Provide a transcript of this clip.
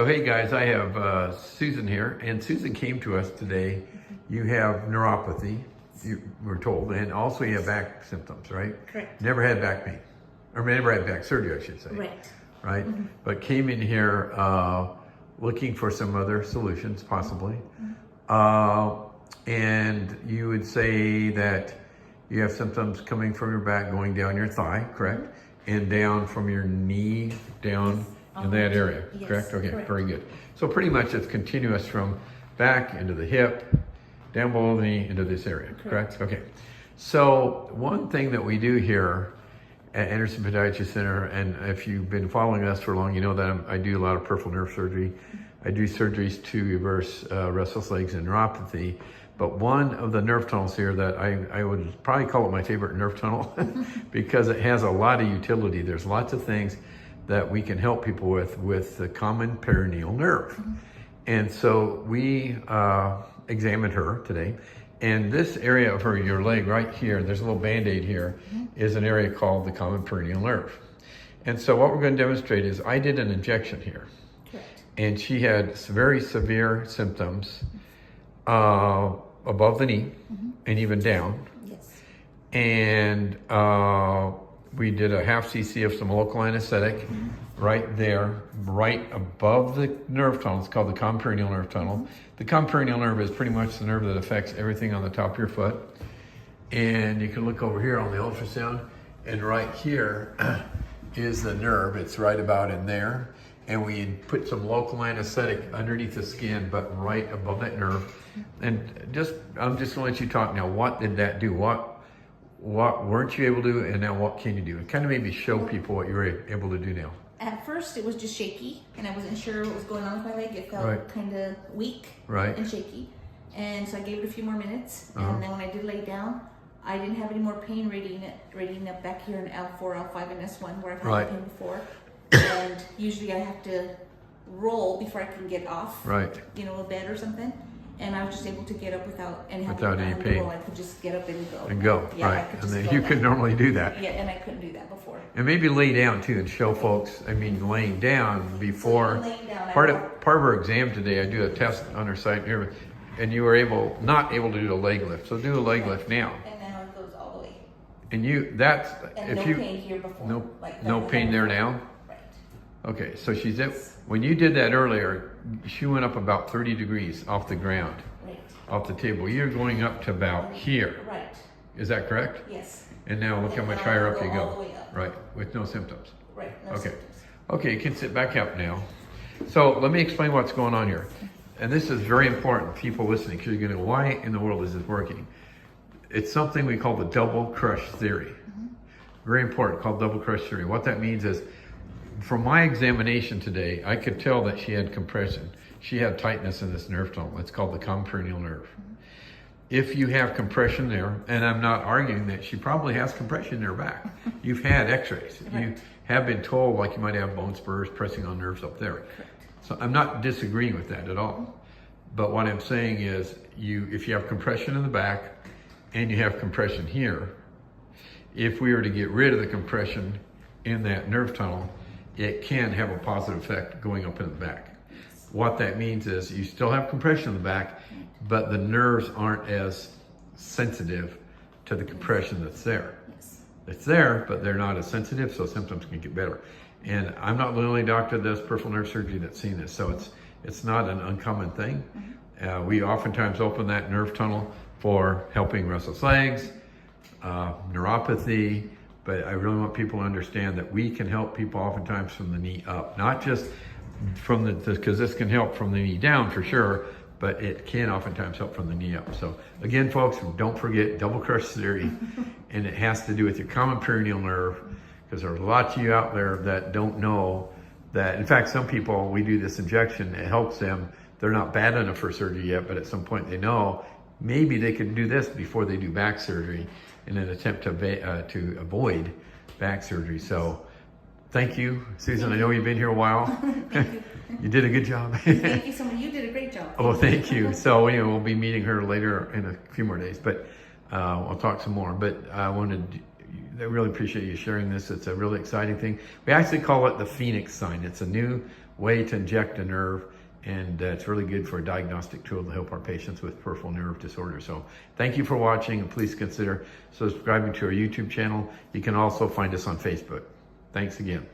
hey guys, I have Susan here, and Susan came to us today. You have neuropathy, you were told, and also you have back symptoms, right? Correct. Never had back pain, or never had back surgery, I should say. Right. Right? Mm-hmm. But came in here looking for some other solutions, possibly. And you would say that you have symptoms coming from your back, going down your thigh, correct? And down from your knee, down in that area, yes, correct? Okay, correct. Very good. So pretty much it's continuous from back into the hip, down below the knee, into this area, correct? Okay. So one thing that we do here at Anderson Podiatry Center, and if you've been following us for long, you know that I do a lot of peripheral nerve surgery. I do surgeries to reverse restless legs and neuropathy. But one of the nerve tunnels here that I would probably call it my favorite nerve tunnel because it has a lot of utility. There's lots of things that we can help people with the common perineal nerve. And so we examined her today. And this area of your leg right here, there's a little Band-Aid here, is an area called the common perineal nerve. And so what we're going to demonstrate is I did an injection here. Correct. And she had very severe symptoms above the knee and even down. Yes. And we did a half cc of some local anesthetic right there, right above the nerve tunnel. It's called the common perineal nerve tunnel. The common perineal nerve is pretty much the nerve that affects everything on the top of your foot. And you can look over here on the ultrasound, and right here is the nerve. It's right about in there. And we put some local anesthetic underneath the skin, but right above that nerve. And I'm just gonna let you talk now. What did that do? What weren't you able to do, and now what can you do? And kind of maybe show people what you're able to do now. At first, it was just shaky, and I wasn't sure what was going on with my leg. It felt Right. kind of weak and shaky. And so I gave it a few more minutes, and then when I did lay down, I didn't have any more pain radiating up back here in L4, L5, and S1 where I've had pain before. And usually I have to roll before I can get off, a bed or something. And I was just able to get up without any pain. I could just get up and go. Yeah, and then you could normally do that. Yeah, and I couldn't do that before. And maybe lay down too and show folks, laying down before. Part of our exam today, I do a test on her site here, and you were not able to do a leg lift. So do a leg lift now. And now it goes all the way. And no pain here before. No pain there now? Right. Okay, so when you did that earlier, she went up about 30 degrees off the ground, off the table. You're going up to about here. Right. Is that correct? Yes. And now look how much higher up you go. All the way up. Right, with no symptoms. Right, no symptoms. Okay, you can sit back up now. So let me explain what's going on here. And this is very important, people listening, because you're going to go, why in the world is this working? It's something we call the double crush theory. Very important, called double crush theory. What that means is, from my examination today, I could tell that she had compression. She had tightness in this nerve tunnel. It's called the common perineal nerve. If you have compression there, and I'm not arguing that she probably has compression in her back. You've had x-rays. You have been told like you might have bone spurs pressing on nerves up there. So I'm not disagreeing with that at all. But what I'm saying is, if you have compression in the back and you have compression here, if we were to get rid of the compression in that nerve tunnel, it can have a positive effect going up in the back. What that means is you still have compression in the back, but the nerves aren't as sensitive to the compression that's there. It's there, but they're not as sensitive, so symptoms can get better. And I'm not the only doctor that does peripheral nerve surgery that's seen this, so it's not an uncommon thing. We oftentimes open that nerve tunnel for helping restless legs, neuropathy, but I really want people to understand that we can help people oftentimes from the knee up, not just because this can help from the knee down for sure, but it can oftentimes help from the knee up. So again, folks, don't forget double crush theory, and it has to do with your common perineal nerve, because there's lots of you out there that don't know that. In fact, some people, we do this injection, it helps them. They're not bad enough for surgery yet, but at some point they know maybe they could do this before they do back surgery in an attempt to avoid back surgery. So thank you, Susan. I know you've been here a while. You did a good job. Thank you so much. You did a great job. Oh, thank you. So we'll be meeting her later in a few more days, but I'll talk some more. But I really appreciate you sharing this. It's a really exciting thing. We actually call it the Phoenix sign. It's a new way to inject a nerve, and it's really good for a diagnostic tool to help our patients with peripheral nerve disorder. So thank you for watching, and please consider subscribing to our YouTube channel. You can also find us on Facebook. Thanks again.